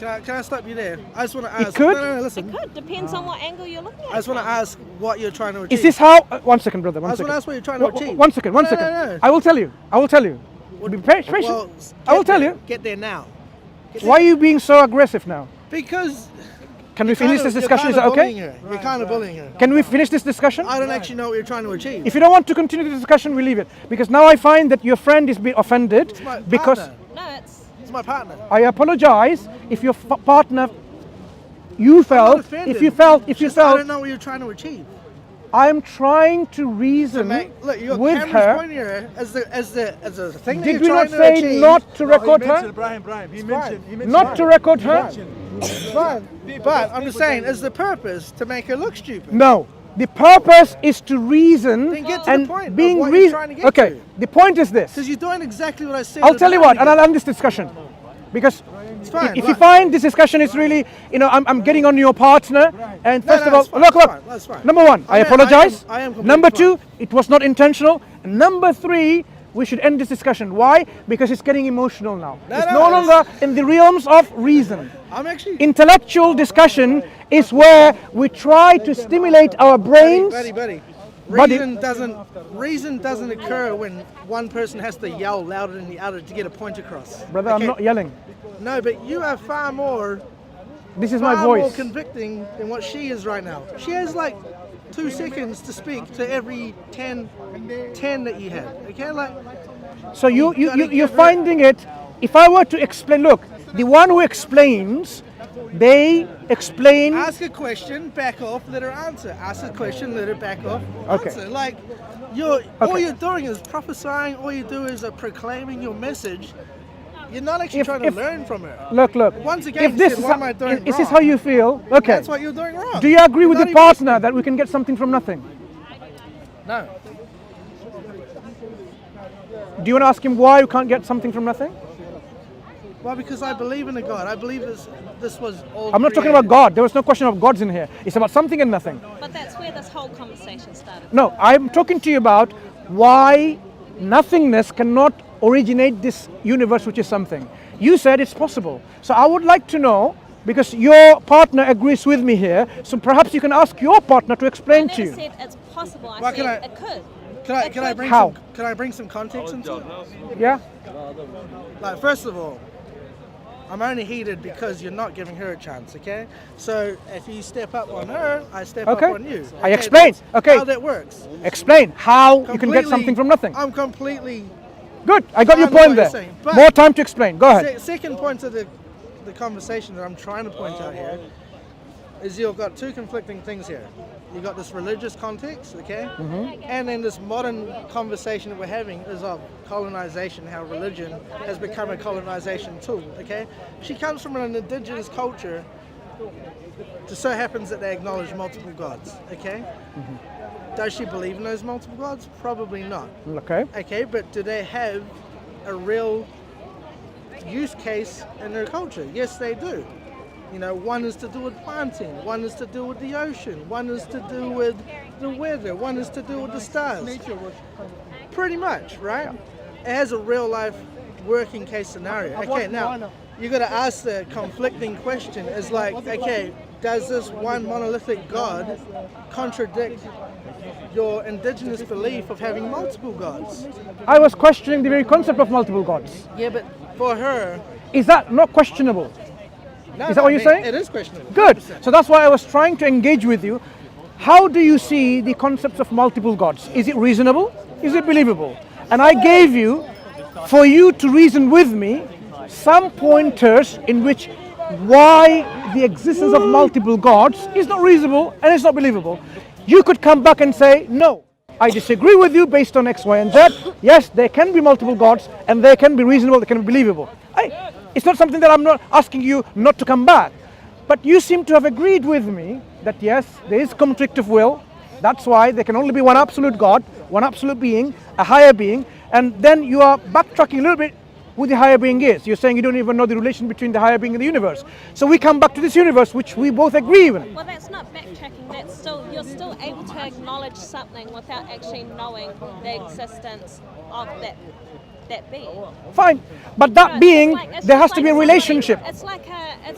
Can I stop you there? I just want to ask. It could. No, listen. It could. Depends on what angle you're looking at. I just want to ask what you're trying to achieve. Is this how? One second, brother. I just want to ask what you're trying to achieve. One second. No. I will tell you. Be patient. Well, I will tell you. Get there now. Why are you being so aggressive now? Because. Can we finish this discussion? Is that okay? You're kind of bullying her. Can we finish this discussion? I don't actually know what you're trying to achieve. If you don't want to continue the discussion, we leave it. Because now I find that your friend is being offended because. No, it's my partner. I apologize if your partner. You felt. If you felt. I don't know what you're trying to achieve. I'm trying to reason Look, your with camera's her. pointing at her as the thing Did that we you're not trying to say achieve. not to record her? Brian, he mentioned Not to record her? Fine. But I'm just saying, is the purpose to make her look stupid? No. The purpose is to reason Then get to and the point being of what you're trying to get Okay, to. the point is this. Because you're doing exactly what I said. I'll tell you what, and I'll end this discussion. Because It's fine. if you find this discussion is really, I'm getting on your partner, and first of all, that's fine. number one, I apologize. I am completely Number fine. two, it was not intentional. And number three, we should end this discussion. Why? Because it's getting emotional now. It's no longer in the realms of reason. I'm actually. Intellectual discussion is where we try to stimulate our brains. Buddy. Buddy. Reason doesn't occur when one person has to yell louder than the other to get a point across. Brother, I'm not yelling. No, but you are far more. This is my more voice. convicting than what she is right now. She has like 2 seconds to speak to every 10 that you have. Okay, like. So you're finding it. If I were to explain, look, the one who explains, they explain. Ask a question, back off, let her answer. Ask a question, let her back off, Okay. answer. Like, all you're doing is prophesying. All you do is proclaiming your message. You're not actually trying to learn from her. Look. Once again, If this what am I doing is wrong? this how you feel? Okay. That's what you're doing wrong. Do you agree with You're your not even partner that we can get something from nothing? No. Do you want to ask him why you can't get something from nothing? Well, because I believe in a God. I believe this was all. I'm not talking about God. There was no question of gods in here. It's about something and nothing. But that's where this whole conversation started. No, I'm talking to you about why nothingness cannot originate this universe, which is something. You said it's possible. So I would like to know, because your partner agrees with me here, so perhaps you can ask your partner to explain to you. I never said it's possible. I Well, said it could. Can I bring some context into it? Yeah? Like, first of all, I'm only heated because you're not giving her a chance, okay? So if you step up on her, I step up on you. I explain. That's how that works. Explain how you can get something from nothing. I'm completely. Good. I got your I know what point you're there. saying, but More time to explain. Go ahead. Second point to the conversation that I'm trying to point out here is you've got 2 conflicting things here. You've got this religious context, okay? And then this modern conversation that we're having is of colonization, how religion has become a colonization tool, okay? She comes from an indigenous culture. It just so happens that they acknowledge multiple gods, okay? Does she believe in those multiple gods? Probably not. Okay. Okay, but do they have a real use case in their culture? Yes, they do. You know, one is to do with planting, one is to do with the ocean, one is to do with the weather, one is to do with the stars. Pretty much, right? It has a real life working case scenario. Okay, now you got to ask the conflicting question is like, okay, does this one monolithic God contradict your indigenous belief of having multiple gods? I was questioning the very concept of multiple gods. Yeah, but for her... Is that not questionable? No, is that what you're saying? It is questionable. Good. 100%. So that's why I was trying to engage with you. How do you see the concepts of multiple gods? Is it reasonable? Is it believable? And I gave you, for you to reason with me, some pointers in which why the existence of multiple gods is not reasonable and it's not believable. You could come back and say, no, I disagree with you based on X, Y, and Z. Yes, there can be multiple gods and they can be reasonable, they can be believable. It's not something that I'm not asking you not to come back. But you seem to have agreed with me that yes, there is conflict of will. That's why there can only be one absolute God, one absolute being, a higher being. And then you are backtracking a little bit who the higher being is. You're saying you don't even know the relation between the higher being and the universe. So we come back to this universe, which we both agree with. Well, that's not backtracking. That's still, you're still able to acknowledge something without actually knowing the existence of that that being. Fine, but that No, being, it's there just has to be a somebody- relationship. It's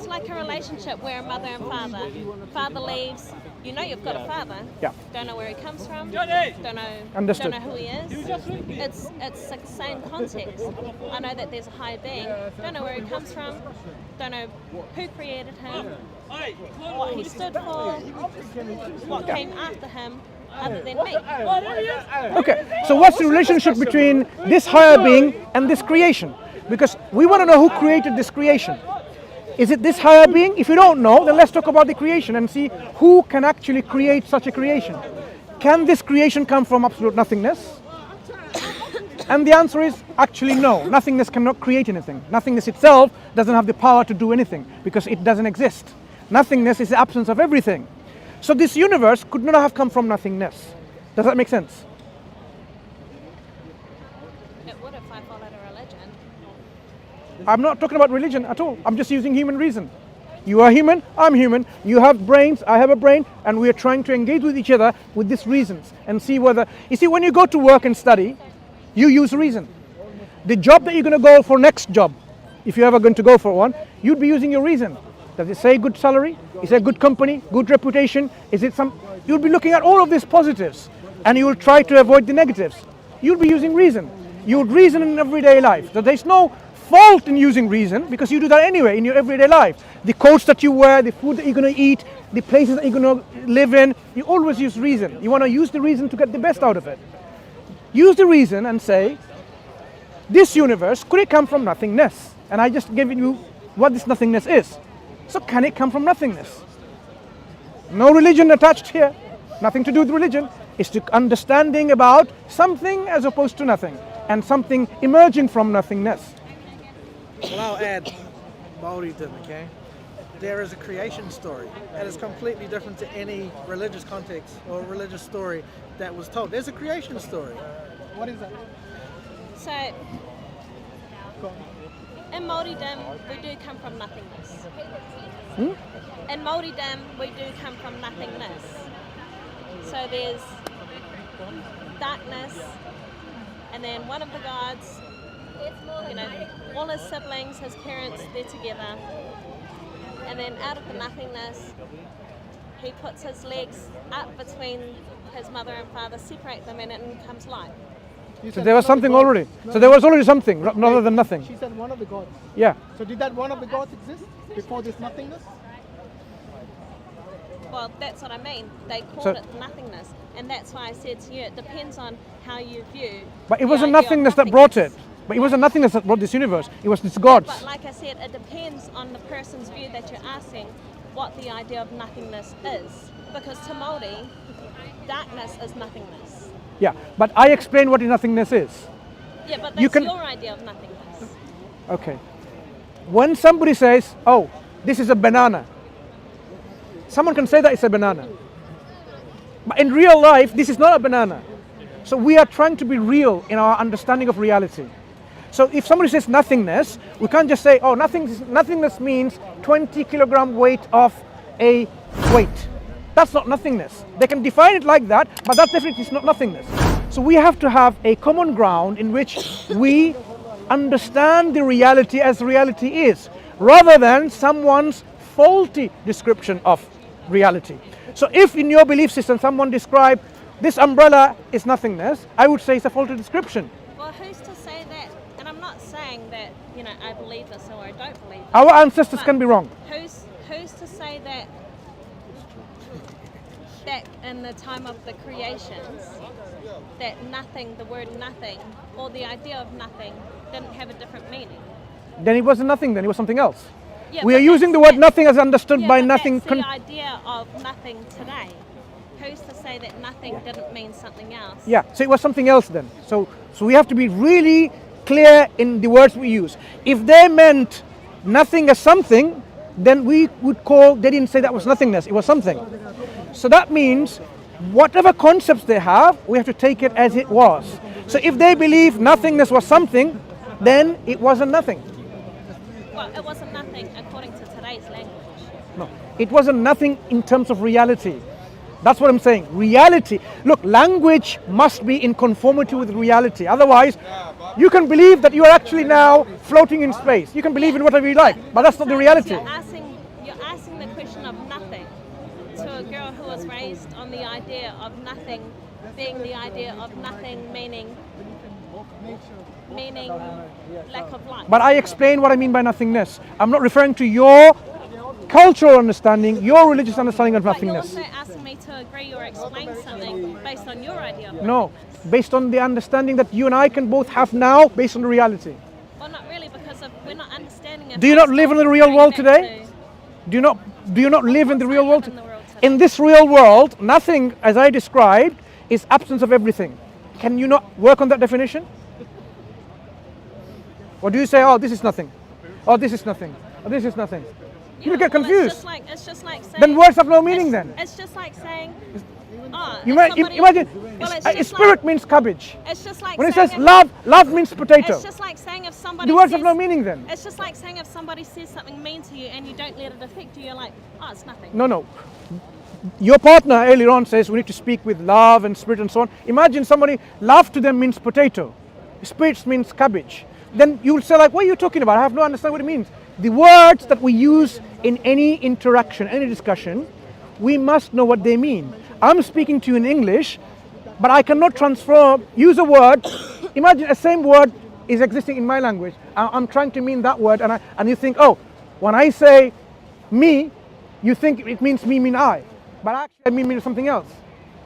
like a relationship where a mother and father. Father leaves. You know you've got a father. Yeah. Don't know where he comes from. Don't know. Understood. Don't know who he is. It's the same context. I know that there's a higher being. Don't know where he comes from. Don't know who created him. What he stood for. What came after him. Other than me. Okay, so what's the relationship between this higher being and this creation? Because we want to know who created this creation. Is it this higher being? If you don't know, then let's talk about the creation and see who can actually create such a creation. Can this creation come from absolute nothingness? And the answer is actually no. Nothingness cannot create anything. Nothingness itself doesn't have the power to do anything because it doesn't exist. Nothingness is the absence of everything. So this universe could not have come from nothingness. Does that make sense? It would if I followed a religion. I'm not talking about religion at all. I'm just using human reason. You are human, I'm human. You have brains, I have a brain, and we are trying to engage with each other with these reasons and see whether... You see, when you go to work and study, you use reason. The job that you're going to go for next job, if you're ever going to go for one, you'd be using your reason. Does it say good salary? Is it a good company? Good reputation? Is it some... You'll be looking at all of these positives and you will try to avoid the negatives. You'll be using reason. You would reason in everyday life. So there's no fault in using reason because you do that anyway in your everyday life. The coats that you wear, the food that you're going to eat, the places that you're going to live in, you always use reason. You want to use the reason to get the best out of it. Use the reason and say, this universe, could it come from nothingness? And I just gave you what this nothingness is. So can it come from nothingness? No religion attached here. Nothing to do with religion. It's to understanding about something as opposed to nothing. And something emerging from nothingness. Well, I'll add Maoridom, okay? There is a creation story that is completely different to any religious context or religious story that was told. There's a creation story. What is that? So, in Māoridom, we do come from nothingness. In Māoridom, we do come from nothingness. So there's darkness, and then one of the gods, you know, all his siblings, his parents, they're together. And then out of the nothingness, he puts his legs up between his mother and father, separate them, and in comes light. So there was something already. So there was already something, rather than nothing. She said one of the gods. Yeah. So did that one of the gods exist before this nothingness? Well, that's what I mean. They called So- it nothingness. And that's why I said to you, it depends on how you view. But it the wasn't idea of nothingness that brought it. nothingness. But it wasn't nothingness that brought this universe. It was this gods. But like I said, it depends on the person's view that you're asking what the idea of nothingness is. Because to Māori, darkness is nothingness. Yeah. But I explained what nothingness is. Yeah, but You that's can- your idea of nothingness. Okay. When somebody says, oh, this is a banana, someone can say that it's a banana. But in real life, this is not a banana. So we are trying to be real in our understanding of reality. So if somebody says nothingness, we can't just say, oh, nothingness means 20 kilogram weight of a weight. That's not nothingness. They can define it like that, but that definitely is not nothingness. So we have to have a common ground in which we understand the reality as reality is, rather than someone's faulty description of reality. So if in your belief system someone described this umbrella is nothingness, I would say it's a faulty description. Well, who's to say that? And I'm not saying that, you know, I believe this or I don't believe this. Our ancestors But can be wrong. Who's to say that back in the time of the creations, that nothing, the word nothing, or the idea of nothing, didn't have a different meaning? Then it wasn't nothing, then it was something else. Yeah, We but are using the that's- word nothing as understood yeah, by but nothing. That's the idea of nothing today. Who's to say that nothing didn't mean something else? Yeah, so it was something else then. So we have to be really clear in the words we use. If they meant nothing as something, then we would call, they didn't say that was nothingness, it was something. So that means whatever concepts they have, we have to take it as it was. So if they believe nothingness was something, then it wasn't nothing. Well, it wasn't nothing according to today's language. No, it wasn't nothing in terms of reality. That's what I'm saying. Reality. Look, language must be in conformity with reality. Otherwise, you can believe that you are actually now floating in space. You can believe in whatever you like, but that's not the reality. You're asking the question of nothing to a girl who was raised on the idea of nothing being the idea of nothing, meaning lack of life. But I explain what I mean by nothingness. I'm not referring to your cultural understanding, your religious understanding of But you're nothingness. also asking me to agree or explain something based on your idea of No, nothingness. based on the understanding that you and I can both have now, based on the reality. Well, not really, because we're not understanding it. Do you not live in the real world Going back today? Do you not live in the real world? in the world today. In this real world, nothing, as I described, is absence of everything. Can you not work on that definition? Or do you say, oh, this is nothing? Oh, this is nothing. Oh, this is nothing. You get confused. It's just like saying. Then words have no meaning then. It's just like saying. You imagine, spirit means cabbage. It's just like When it saying says love means potato. It's just like saying if somebody. The words says, have no meaning then. It's just like saying if somebody says something mean to you and you don't let it affect you, you're like, oh, it's nothing. No. Your partner earlier on says we need to speak with love and spirit and so on. Imagine somebody, love to them means potato. Spirit means cabbage. Then you'll say like, what are you talking about? I have no understanding what it means. The words that we use in any interaction, any discussion, we must know what they mean. I'm speaking to you in English, but I cannot use a word. Imagine a same word is existing in my language. I'm trying to mean that word, and you think, oh, when I say me, you think it means me, mean I. But actually I mean something else.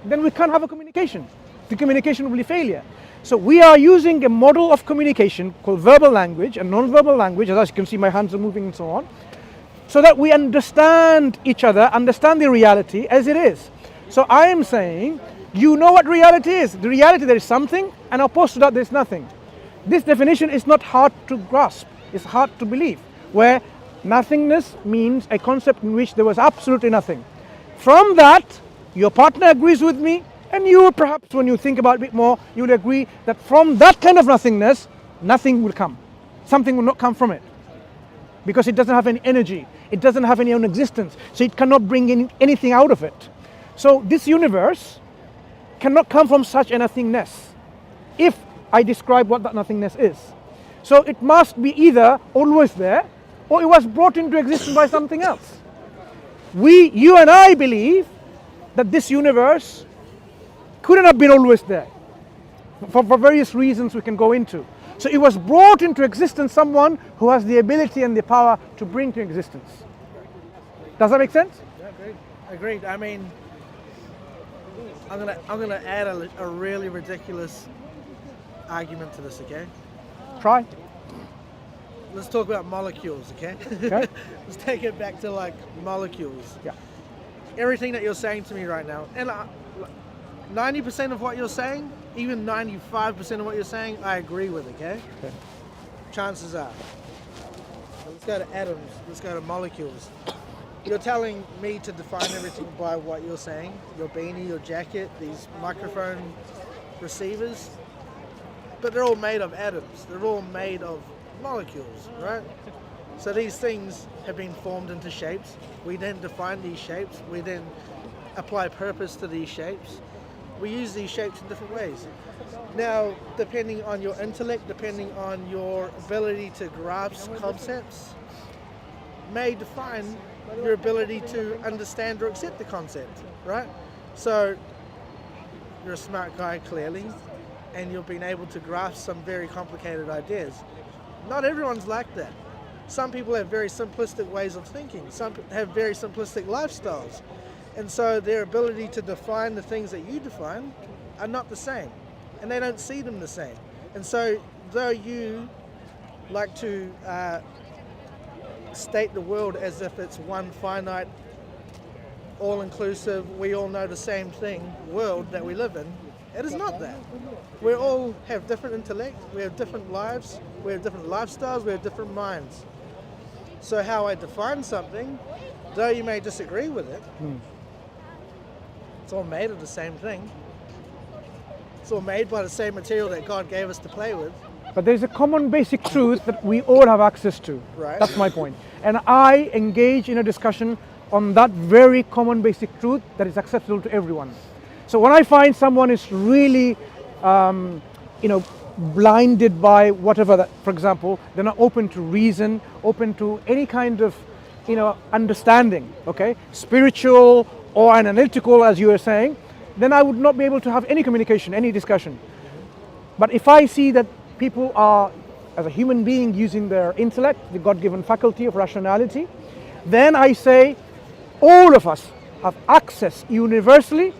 Then we can't have a communication. The communication will be failure. So we are using a model of communication called verbal language and non-verbal language, as you can see my hands are moving and so on, so that we understand each other, understand the reality as it is. So I am saying, you know what reality is. The reality, there is something, and opposed to that there is nothing. This definition is not hard to grasp, it's hard to believe, where nothingness means a concept in which there was absolutely nothing. From that, your partner agrees with me, and you perhaps, when you think about it a bit more, you will agree that from that kind of nothingness, nothing will come. Something will not come from it. Because it doesn't have any energy, it doesn't have any own existence, so it cannot bring anything out of it. So this universe cannot come from such a nothingness, if I describe what that nothingness is. So it must be either always there, or it was brought into existence by something else. You and I believe that this universe couldn't have been always there, for various reasons we can go into. So it was brought into existence someone who has the ability and the power to bring to existence. Does that make sense? Yeah, agreed. I mean, I'm gonna add a really ridiculous argument to this, okay? Try. Let's talk about molecules, okay? Okay. Let's take it back to like molecules. Yeah. Everything that you're saying to me right now, and 90% of what you're saying, even 95% of what you're saying, I agree with, okay? Chances are. So let's go to atoms, let's go to molecules. You're telling me to define everything by what you're saying, your beanie, your jacket, these microphone receivers, but they're all made of atoms, they're all made of molecules, right? So these things have been formed into shapes. We then define these shapes, we then apply purpose to these shapes. We use these shapes in different ways. Now, depending on your intellect, depending on your ability to grasp concepts, may define your ability to understand or accept the concept, right? So, you're a smart guy, clearly, and you've been able to grasp some very complicated ideas. Not everyone's like that. Some people have very simplistic ways of thinking. Some have very simplistic lifestyles. And so their ability to define the things that you define are not the same. And they don't see them the same. And so though you like to state the world as if it's one finite, all-inclusive, we all know the same thing world that we live in, it is not that. We all have different intellect, we have different lives, we have different lifestyles, we have different minds. So how I define something, though you may disagree with it, it's all made of the same thing. It's all made by the same material that God gave us to play with. But there's a common basic truth that we all have access to. Right. That's my point. And I engage in a discussion on that very common basic truth that is acceptable to everyone. So when I find someone is really, blinded by whatever, that, for example, they're not open to reason, open to any kind of, understanding, okay, spiritual or analytical, as you were saying, then I would not be able to have any communication, any discussion. But if I see that people are, as a human being, using their intellect, the God-given faculty of rationality, then I say all of us have access universally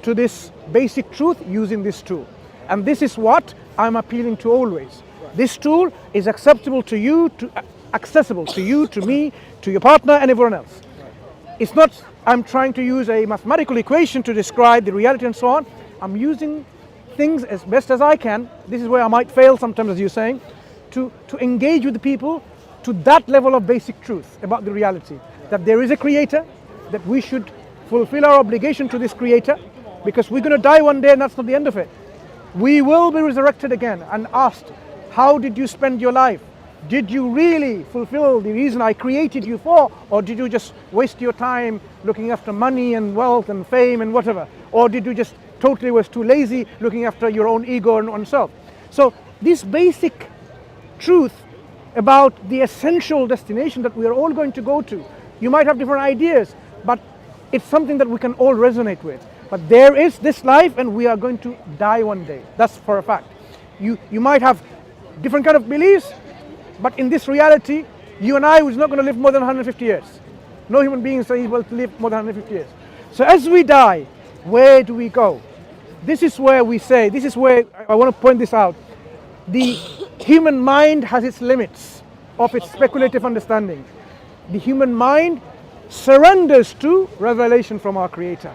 to this basic truth using this tool. And this is what I'm appealing to always. This tool is acceptable to you, accessible to you, to me, to your partner and everyone else. It's not I'm trying to use a mathematical equation to describe the reality and so on. I'm using things as best as I can. This is where I might fail sometimes, as you're saying, to engage with the people to that level of basic truth about the reality. That there is a creator, that we should fulfill our obligation to this creator, because we're going to die one day and that's not the end of it. We will be resurrected again and asked, how did you spend your life? Did you really fulfill the reason I created you for, or did you just waste your time looking after money and wealth and fame and whatever? Or did you just totally was too lazy looking after your own ego and oneself? So this basic truth about the essential destination that we are all going to go to, you might have different ideas, but it's something that we can all resonate with. But there is this life and we are going to die one day. That's for a fact. You might have different kind of beliefs, but in this reality, you and I is not going to live more than 150 years. No human being is able to live more than 150 years. So as we die, where do we go? This is where we say, this is where I want to point this out. The human mind has its limits of its speculative understanding. The human mind surrenders to revelation from our Creator.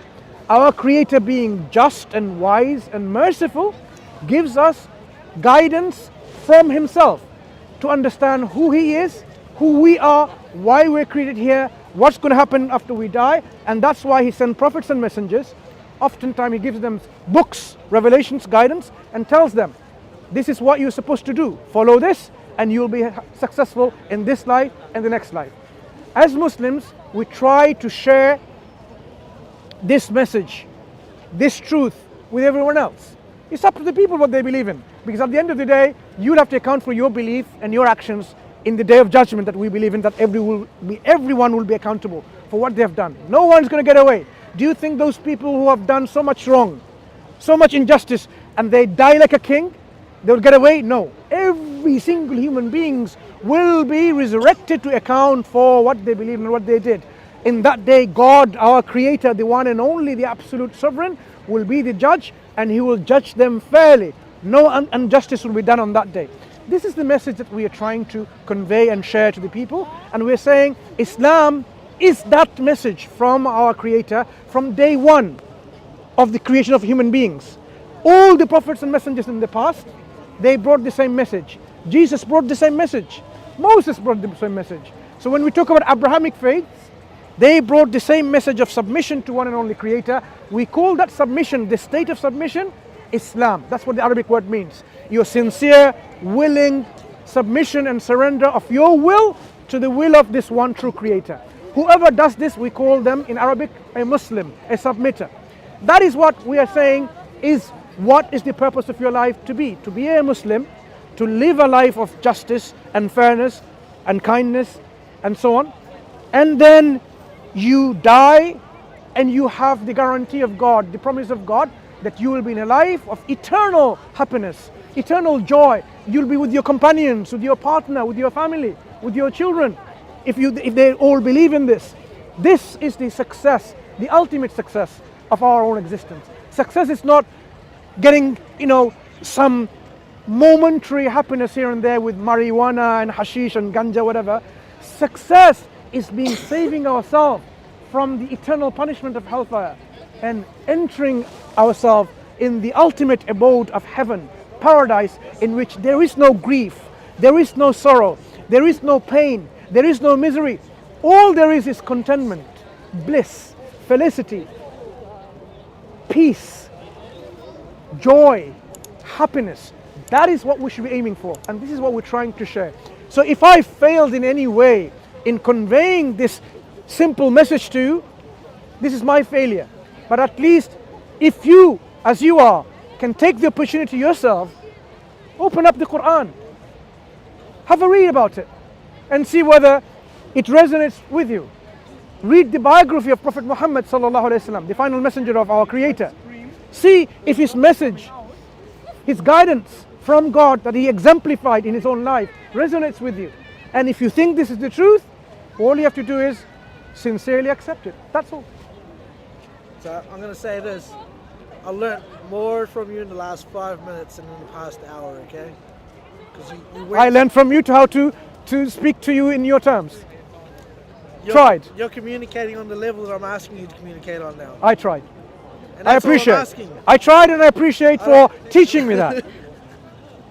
Our Creator, being just and wise and merciful, gives us guidance from Himself to understand who He is, who we are, why we're created here, what's going to happen after we die. And that's why He sent prophets and messengers. Oftentimes He gives them books, revelations, guidance, and tells them, this is what you're supposed to do. Follow this and you'll be successful in this life and the next life. As Muslims, we try to share this message, this truth with everyone else. It's up to the people what they believe in. Because at the end of the day, you'll have to account for your belief and your actions in the day of judgment that we believe in, that everyone will be accountable for what they have done. No one's going to get away. Do you think those people who have done so much wrong, so much injustice, and they die like a king, they'll get away? No. Every single human beings will be resurrected to account for what they believe and what they did. In that day, God, our Creator, the one and only, the absolute sovereign, will be the judge, and He will judge them fairly. No injustice will be done on that day. This is the message that we are trying to convey and share to the people. And we're saying Islam is that message from our Creator from day one of the creation of human beings. All the prophets and messengers in the past, they brought the same message. Jesus brought the same message. Moses brought the same message. So when we talk about Abrahamic faiths, they brought the same message of submission to one and only Creator. We call that submission, the state of submission, Islam. That's what the Arabic word means. Your sincere, willing submission and surrender of your will to the will of this one true Creator. Whoever does this, we call them in Arabic a Muslim, a submitter. That is what we are saying is what is the purpose of your life to be a Muslim, to live a life of justice and fairness and kindness and so on. And then you die and you have the guarantee of God, the promise of God, that you will be in a life of eternal happiness, eternal joy. You'll be with your companions, with your partner, with your family, with your children. If they all believe in this, this is the success, the ultimate success of our own existence. Success is not getting, some momentary happiness here and there with marijuana and hashish and ganja, whatever. Success is saving ourselves from the eternal punishment of hellfire and entering ourselves in the ultimate abode of heaven, paradise, in which there is no grief, there is no sorrow, there is no pain, there is no misery. All there is contentment, bliss, felicity, peace, joy, happiness. That is what we should be aiming for, and this is what we're trying to share. So if I failed in any way in conveying this simple message to you, this is my failure. But at least if you, as you are, can take the opportunity yourself, open up the Quran, have a read about it, and see whether it resonates with you. Read the biography of Prophet Muhammad sallallahu alaihi wasallam, the final messenger of our Creator. See if his message, his guidance from God that he exemplified in his own life resonates with you. And if you think this is the truth, all you have to do is sincerely accept it. That's all. So I'm going to say this. I learned more from you in the last 5 minutes than in the past hour, okay? Because I learned from you to how to speak to you in your terms. You're communicating on the level that I'm asking you to communicate on now. I tried. And I that's all I'm appreciate. asking. I tried, and I appreciate for teaching me that.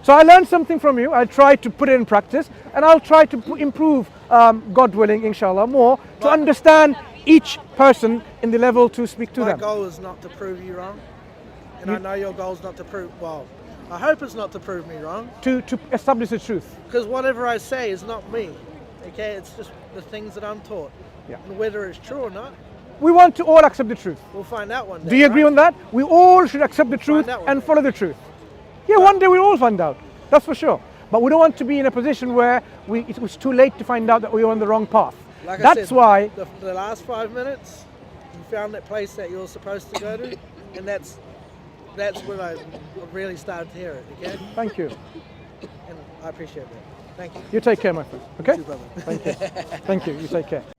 So I learned something from you. I tried to put it in practice, and I'll try to improve, God willing, inshallah, more to understand each person in the level to speak to them. My goal is not to prove you wrong, and I know your goal is not to prove. Well, I hope it's not to prove me wrong. To establish the truth. Because whatever I say is not me. Okay, it's just the things that I'm taught. Yeah. And whether it's true or not, We want to all accept the truth. we'll find out one day. Do you agree right? on that? We all should accept the truth Find out one and day. follow the truth. Yeah, one day we'll all find out. That's for sure. But we don't want to be in a position where it was too late to find out that we were on the wrong path. Like I That's said, why the last 5 minutes, you found that place that you're supposed to go to, and that's when I really started to hear it. Okay, Thank you. and I appreciate that. Thank you. You take care, my friend. Okay? You too, brother. Thank you. Thank you. You take care.